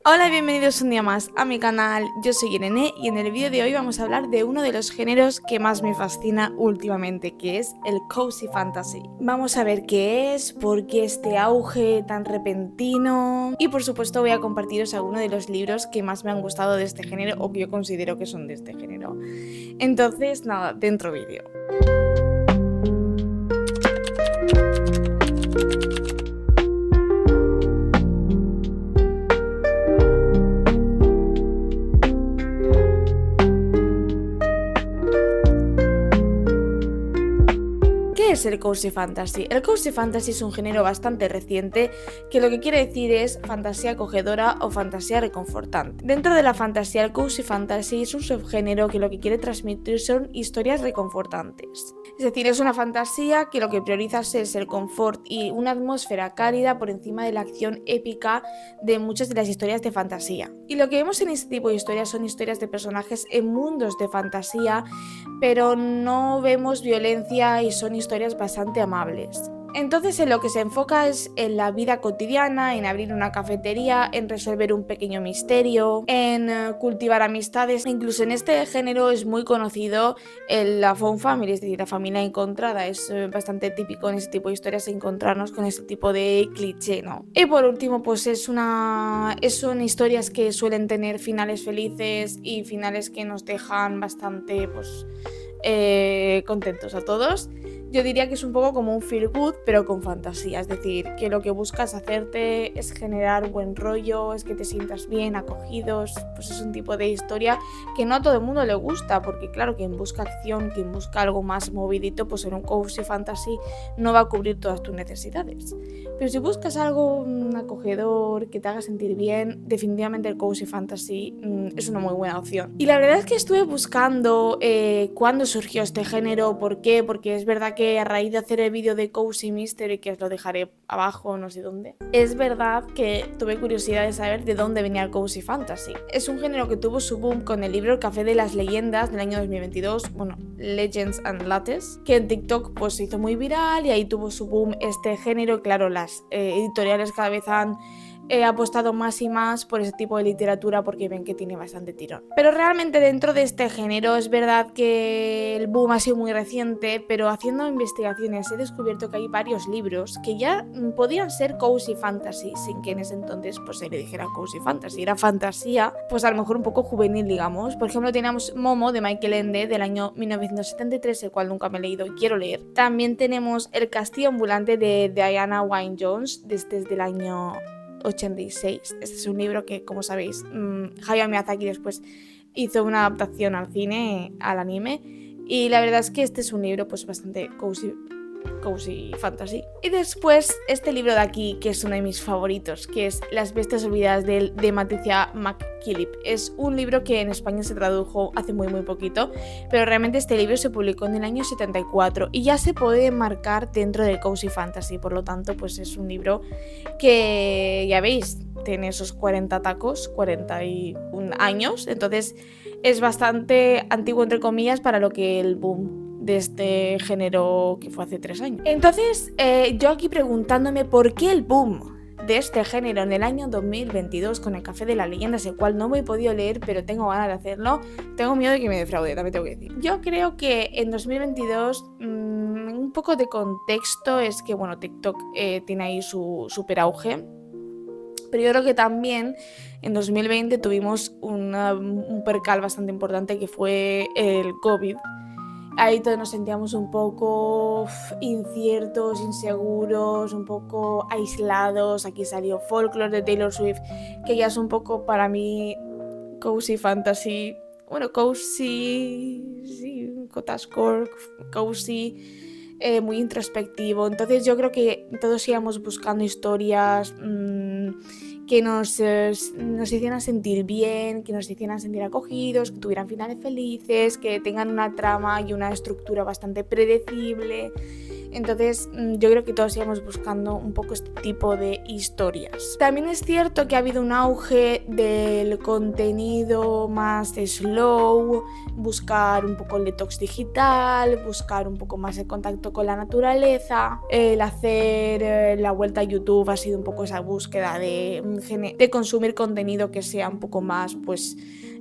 Hola y bienvenidos un día más a mi canal, yo soy Irene y en el vídeo de hoy vamos a hablar de uno de los géneros que más me fascina últimamente, que es el Cozy Fantasy. Vamos a ver qué es, por qué este auge tan repentino y por supuesto voy a compartiros algunos de los libros que más me han gustado de este género o que yo considero que son de este género. Entonces nada, dentro vídeo. ¿Qué es el Cozy Fantasy? El Cozy Fantasy es un género bastante reciente que lo que quiere decir es fantasía acogedora o fantasía reconfortante. Dentro de la fantasía, el Cozy Fantasy es un subgénero que lo que quiere transmitir son historias reconfortantes. Es decir, es una fantasía que lo que prioriza es el confort y una atmósfera cálida por encima de la acción épica de muchas de las historias de fantasía. Y lo que vemos en este tipo de historias son historias de personajes en mundos de fantasía, pero no vemos violencia y son historias bastante amables. Entonces en lo que se enfoca es en la vida cotidiana, en abrir una cafetería, en resolver un pequeño misterio, en cultivar amistades. Incluso en este género es muy conocido la found family, es decir, la familia encontrada. Es bastante típico en este tipo de historias encontrarnos con este tipo de cliché, ¿no? Y por último, pues son historias que suelen tener finales felices y finales que nos dejan bastante, contentos a todos. Yo diría que es un poco como un feel good, pero con fantasía. Es decir, que lo que buscas hacerte es generar buen rollo, es que te sientas bien, acogidos. Pues es un tipo de historia que no a todo el mundo le gusta, porque claro, quien busca acción, quien busca algo más movidito, pues en un cozy fantasy no va a cubrir todas tus necesidades. Pero si buscas algo acogedor, que te haga sentir bien, definitivamente el cozy fantasy es una muy buena opción. Y la verdad es que estuve buscando cuándo surgió este género, por qué, porque es verdad que a raíz de hacer el vídeo de Cozy Mystery, que os lo dejaré abajo, no sé dónde, es verdad que tuve curiosidad de saber de dónde venía el Cozy Fantasy. Es un género que tuvo su boom con el libro El Café de las Leyendas del año 2022, bueno, Legends and Lattes, que en TikTok pues se hizo muy viral y ahí tuvo su boom este género. Claro, las editoriales cada vez han apostado más y más por ese tipo de literatura porque ven que tiene bastante tirón. Pero realmente dentro de este género es verdad que el boom ha sido muy reciente, pero haciendo investigaciones he descubierto que hay varios libros que ya podían ser cozy fantasy sin que en ese entonces pues se le dijera cozy fantasy, era fantasía pues a lo mejor un poco juvenil, digamos. Por ejemplo, teníamos Momo de Michael Ende del año 1973, el cual nunca me he leído y quiero leer. También tenemos El Castillo Ambulante de Diana Wynne Jones desde el año 86. Este es un libro que, como sabéis, Hayao Miyazaki después hizo una adaptación al cine, al anime, y la verdad es que este es un libro pues bastante cozy fantasy. Y después este libro de aquí, que es uno de mis favoritos, que es Las bestias olvidadas de Matricia McKillip. Es un libro que en España se tradujo hace muy poquito, pero realmente este libro se publicó en el año 74 y ya se puede marcar dentro del cozy fantasy. Por lo tanto, pues es un libro que, ya veis, tiene esos 40 tacos, 41 años, entonces es bastante antiguo entre comillas para lo que el boom de este género que fue hace 3 años. Entonces, yo aquí preguntándome por qué el boom de este género en el año 2022 con El Café de las Leyendas, el cual no me he podido leer, pero tengo ganas de hacerlo. Tengo miedo de que me defraude, también tengo que decir. Yo creo que en 2022, un poco de contexto es que, bueno, TikTok tiene ahí su super auge. Pero yo creo que también en 2020 tuvimos un percal bastante importante que fue el COVID. Ahí todos nos sentíamos un poco inciertos, inseguros, un poco aislados. Aquí salió Folklore de Taylor Swift, que ya es un poco para mí cozy fantasy. Bueno, cozy, sí, cottagecore, cozy, muy introspectivo. Entonces yo creo que todos íbamos buscando historias que nos hicieran sentir bien, que nos hicieran sentir acogidos, que tuvieran finales felices, que tengan una trama y una estructura bastante predecible. Entonces yo creo que todos íbamos buscando un poco este tipo de historias. También es cierto que ha habido un auge del contenido más slow, buscar un poco el detox digital, buscar un poco más el contacto con la naturaleza, el hacer la vuelta a YouTube ha sido un poco esa búsqueda de consumir contenido que sea un poco más pues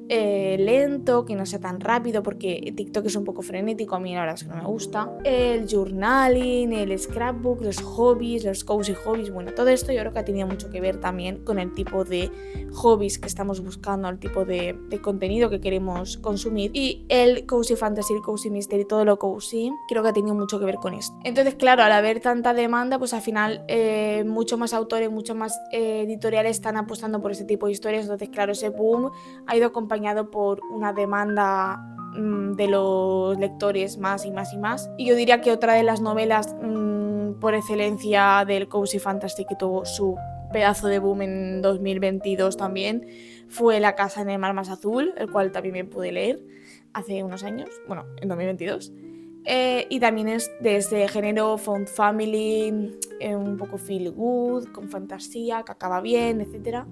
lento, que no sea tan rápido, porque TikTok es un poco frenético, a mí la verdad es que no me gusta. El journaling, el scrapbook, los hobbies, los cozy hobbies, bueno, todo esto yo creo que ha tenido mucho que ver también con el tipo de hobbies que estamos buscando, el tipo de contenido que queremos consumir, y el cozy fantasy, el cozy mystery, todo lo cozy, creo que ha tenido mucho que ver con esto. Entonces, claro, al haber tanta demanda, pues al final muchos más autores, muchos más editoriales están apostando por este tipo de historias, entonces claro, ese boom ha ido acompañado por una demanda de los lectores más y más y más. Y yo diría que otra de las novelas por excelencia del cozy fantasy que tuvo su pedazo de boom en 2022 también fue La casa en el mar más azul, el cual también me pude leer hace unos años, bueno, en 2022. Y también es de ese género found family, un poco feel good, con fantasía, que acaba bien, etc.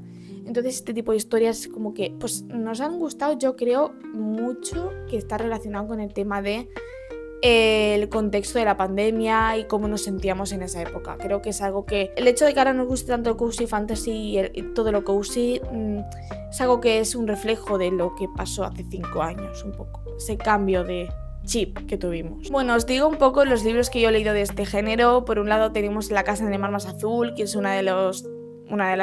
Entonces este tipo de historias como que pues nos han gustado, yo creo, mucho, que está relacionado con el tema de el contexto de la pandemia y cómo nos sentíamos en esa época. Creo que es algo que el hecho de que ahora nos guste tanto el cozy fantasy y todo lo cozy es algo que es un reflejo de lo que pasó hace 5 años, un poco ese cambio de chip que tuvimos. Bueno, os digo un poco los libros que yo he leído de este género. Por un lado tenemos La casa en el mar más azul, que es una de las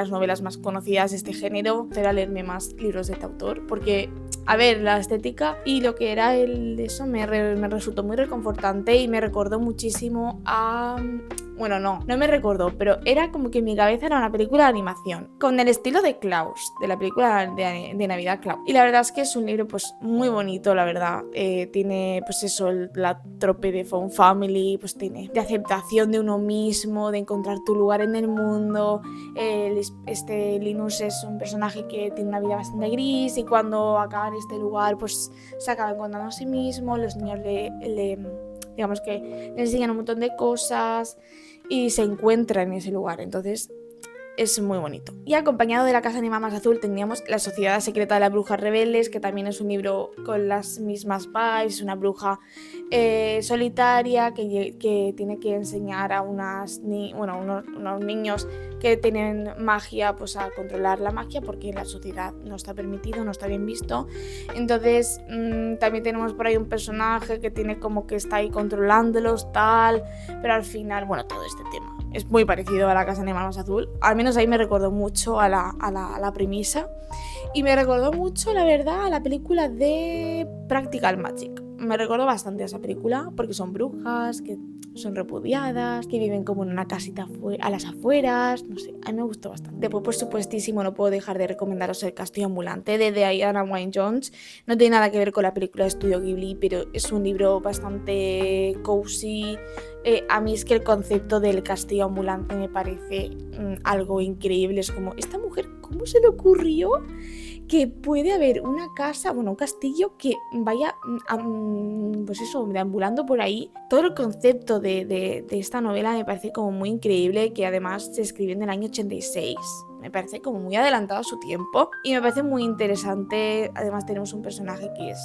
novelas más conocidas de este género. Espero leerme más libros de este autor, porque, a ver, la estética y lo que era eso me resultó muy reconfortante y me recordó muchísimo a... Bueno, no me recordó, pero era como que en mi cabeza era una película de animación, con el estilo de Klaus, de la película de Navidad Klaus. Y la verdad es que es un libro pues muy bonito, la verdad. Tiene pues eso, la trope de found family, pues tiene de aceptación de uno mismo, de encontrar tu lugar en el mundo. Linus es un personaje que tiene una vida bastante gris y cuando acaba en este lugar pues se acaba encontrando a sí mismo. Los niños digamos que le enseñan un montón de cosas y se encuentra en ese lugar, entonces es muy bonito. Y acompañado de La casa en el mar más azul teníamos La sociedad secreta de las brujas rebeldes, que también es un libro con las mismas vibes, una bruja solitaria que tiene que enseñar a unos niños que tienen magia pues a controlar la magia, porque en la sociedad no está permitido, no está bien visto. Entonces también tenemos por ahí un personaje que tiene como que está ahí controlándolos tal, pero al final, bueno, todo este tema es muy parecido a La casa en el mar más azul. Al menos ahí me recordó mucho a la premisa. Y me recordó mucho, la verdad, a la película de Practical Magic. Me recordó bastante a esa película porque son brujas, que son repudiadas, que viven como en una casita a las afueras, no sé, a mí me gustó bastante. Después, por supuestísimo, no puedo dejar de recomendaros El castillo ambulante de Diana Wynne Jones. No tiene nada que ver con la película de Estudio Ghibli, pero es un libro bastante cozy. A mí es que el concepto del castillo ambulante me parece algo increíble. Es como, esta mujer, ¿cómo se le ocurrió que puede haber una casa, bueno, un castillo que vaya, pues eso, deambulando por ahí? Todo el concepto de esta novela me parece como muy increíble, que además se escribió en el año 86. Me parece como muy adelantado a su tiempo y me parece muy interesante. Además tenemos un personaje que es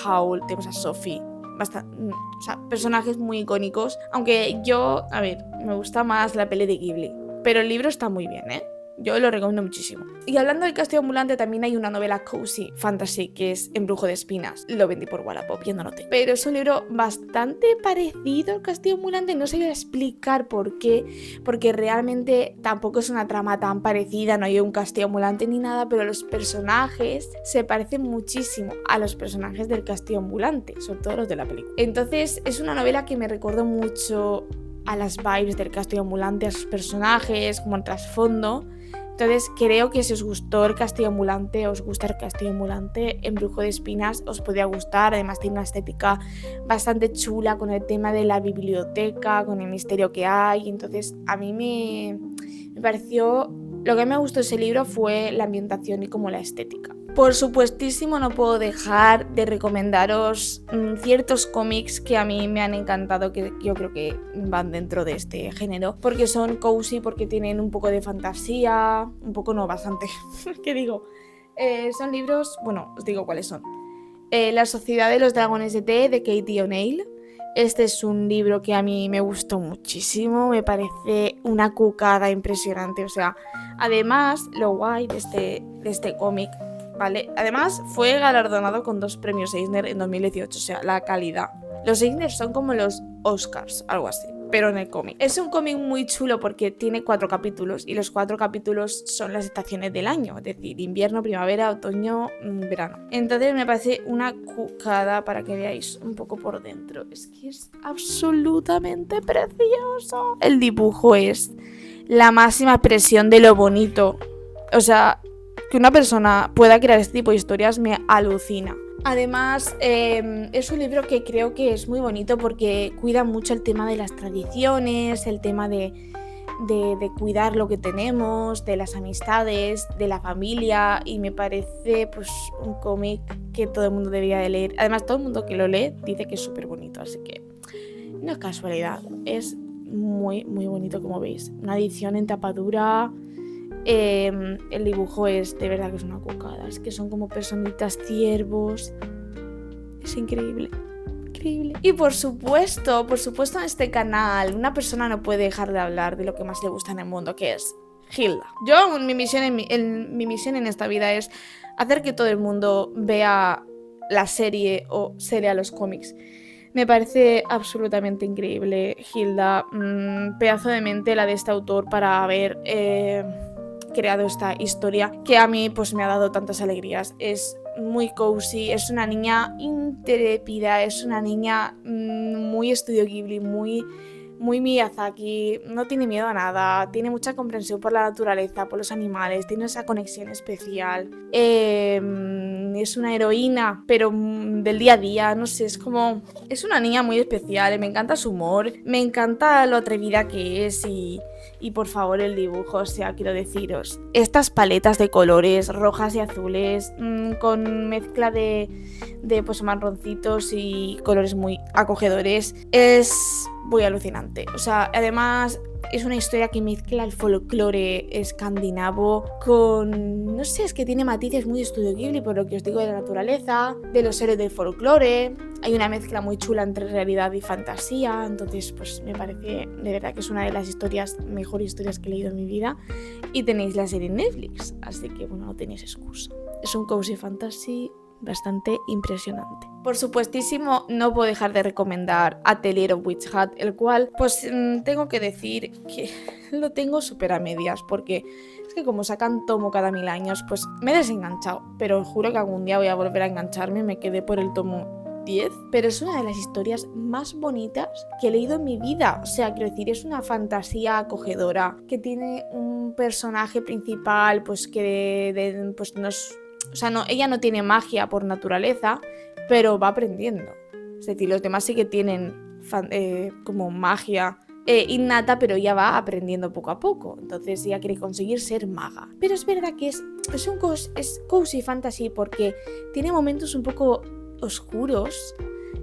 Howl, tenemos a Sophie. O sea, personajes muy icónicos. Aunque yo, a ver, me gusta más la peli de Ghibli, pero el libro está muy bien, ¿eh? Yo lo recomiendo muchísimo. Y hablando del castillo ambulante, también hay una novela cozy fantasy que es Embrujo de espinas. Lo vendí por Wallapop, ya no lo tengo. Pero es un libro bastante parecido al castillo ambulante. No sé explicar por qué, porque realmente tampoco es una trama tan parecida. No hay un castillo ambulante ni nada, pero los personajes se parecen muchísimo a los personajes del castillo ambulante, sobre todo los de la película. Entonces es una novela que me recordó mucho a las vibes del castillo ambulante, a sus personajes, como el trasfondo. Entonces creo que si os gustó el castillo ambulante, os gusta el castillo ambulante, Embrujo de espinas os podría gustar. Además tiene una estética bastante chula con el tema de la biblioteca, con el misterio que hay. Entonces a mí me pareció... Lo que me gustó de ese libro fue la ambientación y como la estética. Por supuestísimo no puedo dejar de recomendaros ciertos cómics que a mí me han encantado, que yo creo que van dentro de este género, porque son cozy, porque tienen un poco de fantasía, un poco no, bastante, ¿qué digo? Son libros, bueno, os digo cuáles son. La Sociedad de los Dragones de Té, de Katie O'Neill. Este es un libro que a mí me gustó muchísimo, me parece una cucada impresionante, o sea, además, lo guay de este cómic, ¿vale? Además, fue galardonado con 2 premios Eisner en 2018, o sea, la calidad. Los Eisner son como los Oscars, algo así, pero en el cómic. Es un cómic muy chulo porque tiene 4 capítulos y los 4 capítulos son las estaciones del año, es decir, invierno, primavera, otoño, verano. Entonces me parece una cucada para que veáis un poco por dentro. Es que es absolutamente precioso. El dibujo es la máxima expresión de lo bonito. O sea, que una persona pueda crear este tipo de historias me alucina. Además, es un libro que creo que es muy bonito porque cuida mucho el tema de las tradiciones, el tema de cuidar lo que tenemos, de las amistades, de la familia, y me parece pues un cómic que todo el mundo debería de leer. Además, todo el mundo que lo lee dice que es súper bonito, así que no es casualidad, es muy, muy bonito, como veis. Una edición en tapadura. El dibujo es de verdad que es una cucada, es que son como personitas ciervos, es increíble, increíble. Y por supuesto en este canal una persona no puede dejar de hablar de lo que más le gusta en el mundo, que es Hilda. Mi misión en esta vida es hacer que todo el mundo vea la serie o se lea los cómics. Me parece absolutamente increíble Hilda, pedazo de mente la de este autor para haber creado esta historia que a mí pues me ha dado tantas alegrías. Es muy cozy, es una niña intrépida, es una niña muy Estudio Ghibli, muy Miyazaki, no tiene miedo a nada, tiene mucha comprensión por la naturaleza, por los animales, tiene esa conexión especial, es una heroína, pero del día a día, no sé, es una niña muy especial, me encanta su humor, me encanta lo atrevida que es y por favor el dibujo, o sea, quiero deciros, estas paletas de colores rojas y azules con mezcla de pues marroncitos y colores muy acogedores, es muy alucinante. O sea, además es una historia que mezcla el folclore escandinavo con, no sé, es que tiene matices muy de Estudio Ghibli, por lo que os digo, de la naturaleza, de los héroes del folclore. Hay una mezcla muy chula entre realidad y fantasía, entonces pues me parece de verdad que es una de las mejores historias que he leído en mi vida. Y tenéis la serie en Netflix, así que bueno, no tenéis excusa. Es un cozy fantasy bastante impresionante. Por supuestísimo, no puedo dejar de recomendar Atelier of Witch Hat, el cual pues tengo que decir que lo tengo súper a medias, porque es que como sacan tomo cada 1000 años, pues me he desenganchado, pero juro que algún día voy a volver a engancharme. Me quedé por el tomo 10, pero es una de las historias más bonitas que he leído en mi vida. O sea, quiero decir, es una fantasía acogedora, que tiene un personaje principal pues que pues nos... O sea, ella no tiene magia por naturaleza, pero va aprendiendo. Es decir, los demás sí que tienen como magia innata, pero ella va aprendiendo poco a poco. Entonces ella quiere conseguir ser maga. Pero es verdad que es cozy fantasy porque tiene momentos un poco oscuros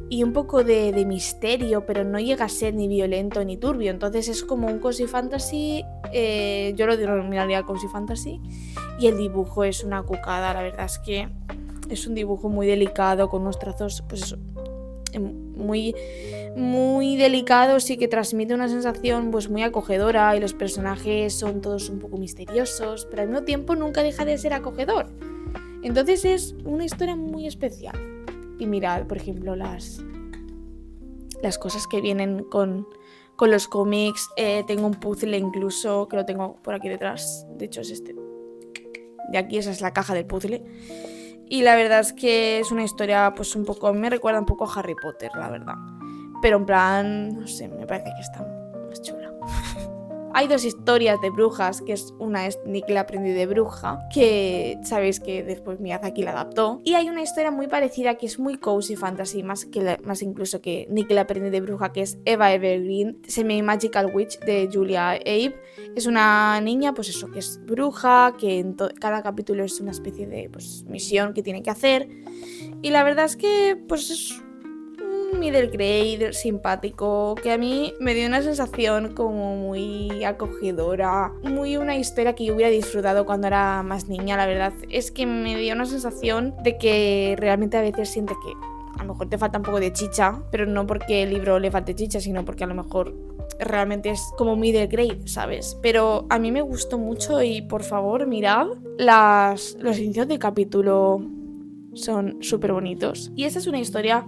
y un poco de misterio, pero no llega a ser ni violento ni turbio. Entonces es como un cozy fantasy, yo lo denominaría cozy fantasy. Y el dibujo es una cucada, la verdad es que es un dibujo muy delicado, con unos trazos pues eso, muy, muy delicados y que transmite una sensación pues muy acogedora, y los personajes son todos un poco misteriosos, pero al mismo tiempo nunca deja de ser acogedor. Entonces es una historia muy especial. Y mirad, por ejemplo, las cosas que vienen con los cómics. Tengo un puzzle incluso, que lo tengo por aquí detrás. De hecho es este. De aquí esa es la caja del puzzle. Y la verdad es que es una historia pues un poco... Me recuerda un poco a Harry Potter, la verdad. Pero en plan, no sé, me parece que está más chula. Hay 2 historias de brujas, que una es Nick el aprendiz de bruja, que sabéis que después Miyazaki la adaptó. Y hay una historia muy parecida que es muy cozy fantasy, más incluso que Nick el aprendiz de bruja, que es Eva Evergreen, Semi-Magical Witch de Julia Abe. Es una niña, pues eso, que es bruja, que en cada capítulo es una especie de pues, misión que tiene que hacer. Y la verdad es que pues es un middle grade simpático, que a mí me dio una sensación como muy acogedora, muy una historia que yo hubiera disfrutado cuando era más niña. La verdad es que me dio una sensación de que realmente a veces siente que a lo mejor te falta un poco de chicha, pero no porque el libro le falte chicha, sino porque a lo mejor realmente es como middle grade, ¿sabes? Pero a mí me gustó mucho y por favor mirad los inicios de capítulo, son súper bonitos. Y esta es una historia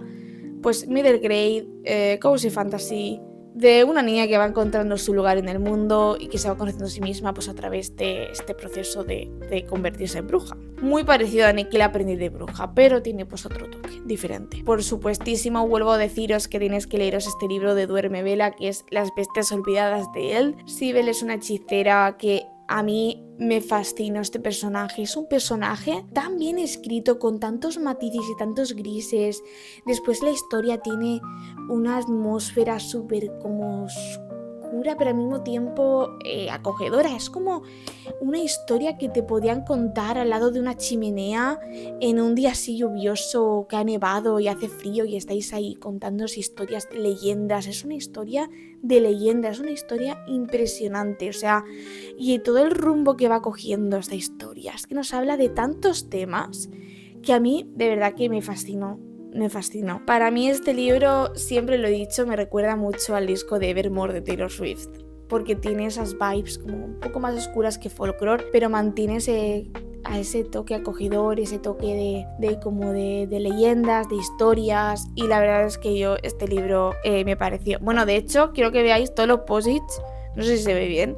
pues middle grade, cozy fantasy, de una niña que va encontrando su lugar en el mundo y que se va conociendo a sí misma pues a través de este proceso de convertirse en bruja. Muy parecido a Nick el aprendiz de bruja, pero tiene pues otro toque diferente. Por supuestísimo, vuelvo a deciros que tenéis que leeros este libro de Duerme Vela, que es Las bestias olvidadas de él. Sibel es una hechicera que a mí me fascina este personaje. Es un personaje tan bien escrito, con tantos matices y tantos grises. Después la historia tiene una atmósfera súper como oscura, pero al mismo tiempo acogedora. Es como una historia que te podían contar al lado de una chimenea en un día así lluvioso, que ha nevado y hace frío y estáis ahí contándoos historias, leyendas. Es una historia de leyenda, es una historia impresionante, o sea, y todo el rumbo que va cogiendo esta historia, es que nos habla de tantos temas que a mí de verdad que me fascinó. Para mí este libro, siempre lo he dicho, me recuerda mucho al disco de Evermore de Taylor Swift, porque tiene esas vibes como un poco más oscuras que folklore, pero mantiene ese toque acogedor, ese toque de leyendas, de historias. Y la verdad es que yo este libro me pareció... Bueno, de hecho, quiero que veáis todos los posits, no sé si se ve bien,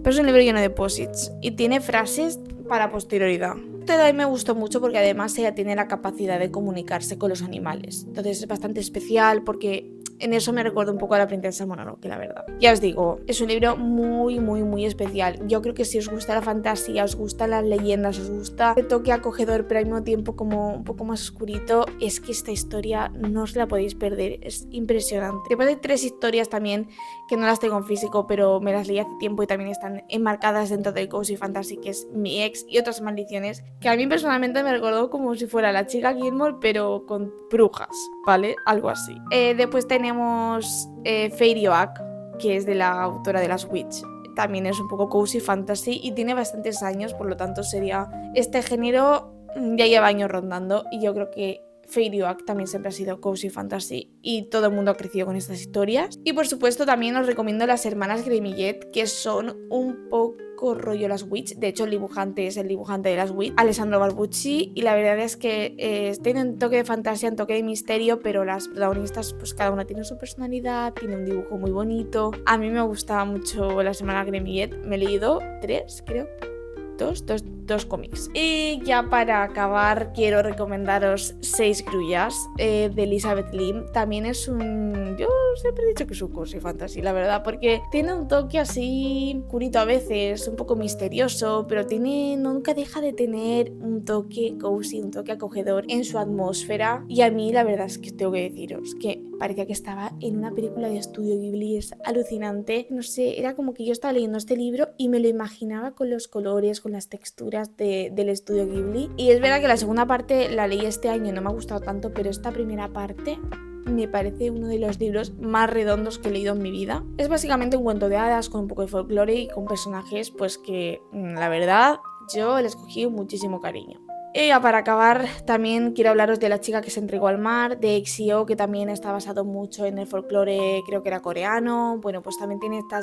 pero es un libro lleno de posits y tiene frases para posterioridad. Este de ahí me gustó mucho porque además ella tiene la capacidad de comunicarse con los animales, entonces es bastante especial porque en eso me recuerda un poco a la princesa Mononoke, la verdad. Ya os digo, es un libro muy, muy, muy especial. Yo creo que si os gusta la fantasía, os gustan las leyendas, os gusta el toque acogedor, pero al mismo tiempo como un poco más oscurito, es que esta historia no os la podéis perder, es impresionante. Después hay 3 historias también que no las tengo en físico, pero me las leí hace tiempo y también están enmarcadas dentro del Cozy Fantasy, que es Mi Ex y otras maldiciones, que a mí personalmente me recordó como si fuera la chica Gilmore, pero con brujas, ¿vale? Algo así. Después tenemos Fairy Oak, que es de la autora de Las Witch. También es un poco cozy fantasy y tiene bastantes años, por lo tanto sería... Este género ya lleva años rondando y yo creo que Fairy Oak también siempre ha sido cozy fantasy y todo el mundo ha crecido con estas historias. Y por supuesto también os recomiendo Las hermanas Gremillet, que son un poco rollo Las Witch. De hecho el dibujante es el dibujante de Las Witch, Alessandro Barbucci, y la verdad es que tiene un toque de fantasía, un toque de misterio, pero las protagonistas pues cada una tiene su personalidad, tiene un dibujo muy bonito. A mí me gustaba mucho Las hermanas Gremillet, me he leído 3 creo, dos cómics. Y ya para acabar quiero recomendaros 6 grullas de Elizabeth Lim. También es un... yo siempre he dicho que es un cozy fantasy, la verdad, porque tiene un toque así curito a veces, un poco misterioso, pero nunca deja de tener un toque cozy, un toque acogedor en su atmósfera. Y a mí la verdad es que tengo que deciros que parecía que estaba en una película de estudio Ghibli, es alucinante. No sé, era como que yo estaba leyendo este libro y me lo imaginaba con los colores, con las texturas del estudio Ghibli. Y es verdad que la segunda parte la leí este año y no me ha gustado tanto, pero esta primera parte me parece uno de los libros más redondos que he leído en mi vida. Es básicamente un cuento de hadas con un poco de folclore y con personajes pues que la verdad yo les cogí muchísimo cariño. Y ya para acabar también quiero hablaros de La chica que se entregó al mar, de Exio, que también está basado mucho en el folclore, creo que era coreano. Bueno, pues también tiene esta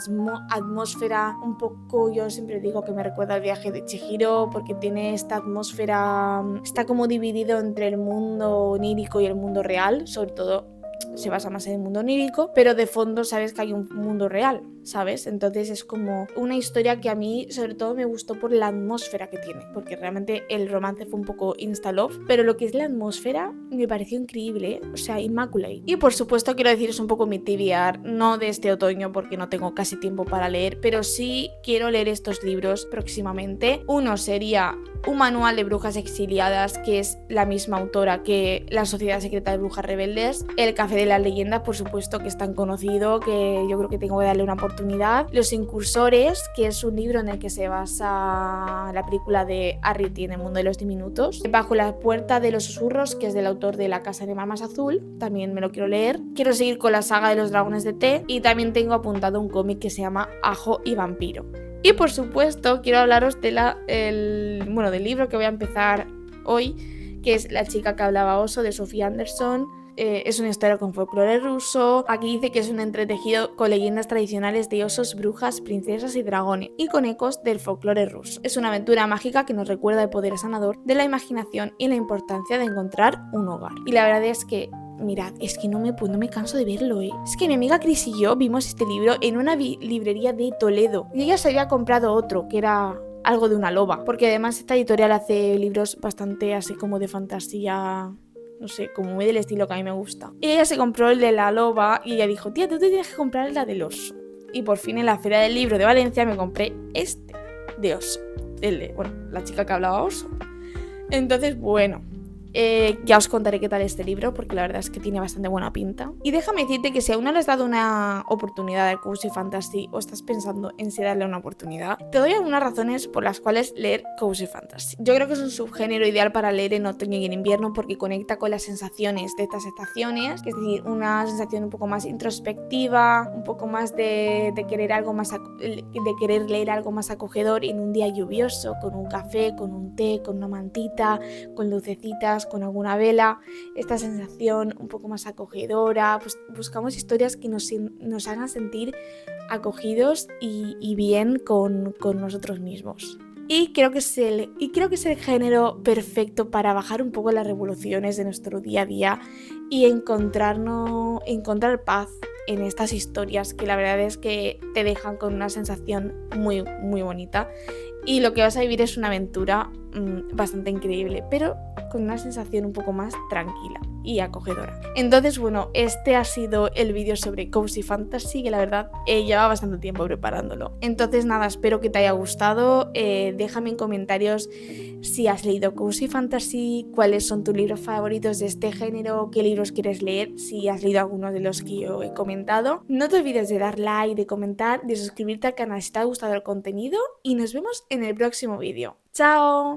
atmósfera un poco, yo siempre digo que me recuerda al viaje de Chihiro, porque tiene esta atmósfera, está como dividido entre el mundo onírico y el mundo real, sobre todo se basa más en el mundo onírico, pero de fondo sabes que hay un mundo real. ¿sabes? Entonces es como una historia que a mí sobre todo me gustó por la atmósfera que tiene, porque realmente el romance fue un poco insta-love, pero lo que es la atmósfera me pareció increíble, o sea, Immaculate. Y por supuesto quiero deciros un poco mi TBR, no de este otoño porque no tengo casi tiempo para leer, pero sí quiero leer estos libros próximamente. Uno sería Un manual de brujas exiliadas, que es la misma autora que La sociedad secreta de brujas rebeldes. El café de las leyendas, por supuesto, que es tan conocido que yo creo que tengo que darle una oportunidad. Los incursores, que es un libro en el que se basa la película de Arrietty en el mundo de los diminutos. Bajo la puerta de los susurros, que es del autor de La casa de mar más azul, también me lo quiero leer. Quiero seguir con la saga de los dragones de té y también tengo apuntado un cómic que se llama Ajo y vampiro. Y por supuesto quiero hablaros de del libro que voy a empezar hoy, que es La chica que hablaba oso, de Sofía Anderson. Es una historia con folclore ruso. Aquí dice que es un entretejido con leyendas tradicionales de osos, brujas, princesas y dragones, y con ecos del folclore ruso. Es una aventura mágica que nos recuerda el poder sanador de la imaginación y la importancia de encontrar un hogar. Y la verdad es que mirad, es que no me canso de verlo, ¿eh? Es que mi amiga Cris y yo vimos este libro en una librería de Toledo y ella se había comprado otro, que era algo de una loba, porque además esta editorial hace libros bastante así como de fantasía, no sé, como muy del estilo que a mí me gusta. Y ella se compró el de la loba y ella dijo, tía, tú te tienes que comprar la del oso. Y por fin en la Feria del Libro de Valencia me compré este de oso, el de, la chica que hablaba oso. Entonces, ya os contaré qué tal este libro, porque la verdad es que tiene bastante buena pinta. Y déjame decirte que si aún no le has dado una oportunidad al Cozy Fantasy o estás pensando en si darle una oportunidad, te doy algunas razones por las cuales leer Cozy Fantasy. Yo creo que es un subgénero ideal para leer en otoño y en invierno porque conecta con las sensaciones de estas estaciones, es decir, una sensación un poco más introspectiva, un poco más de querer leer algo más acogedor en un día lluvioso, con un café, con un té, con una mantita, con lucecitas, con alguna vela, esta sensación un poco más acogedora. Pues buscamos historias que nos hagan sentir acogidos y bien con nosotros mismos. Y creo que es el género perfecto para bajar un poco las revoluciones de nuestro día a día y encontrar paz en estas historias que la verdad es que te dejan con una sensación muy, muy bonita. Y lo que vas a vivir es una aventura bastante increíble, pero con una sensación un poco más tranquila y acogedora. Entonces, este ha sido el vídeo sobre Cozy Fantasy, que la verdad llevaba bastante tiempo preparándolo. Entonces, nada, espero que te haya gustado. Déjame en comentarios si has leído Cozy Fantasy, cuáles son tus libros favoritos de este género, qué libros quieres leer, si has leído alguno de los que yo he comentado. No te olvides de dar like, de comentar, de suscribirte al canal si te ha gustado el contenido y nos vemos en el próximo vídeo. ¡Chao!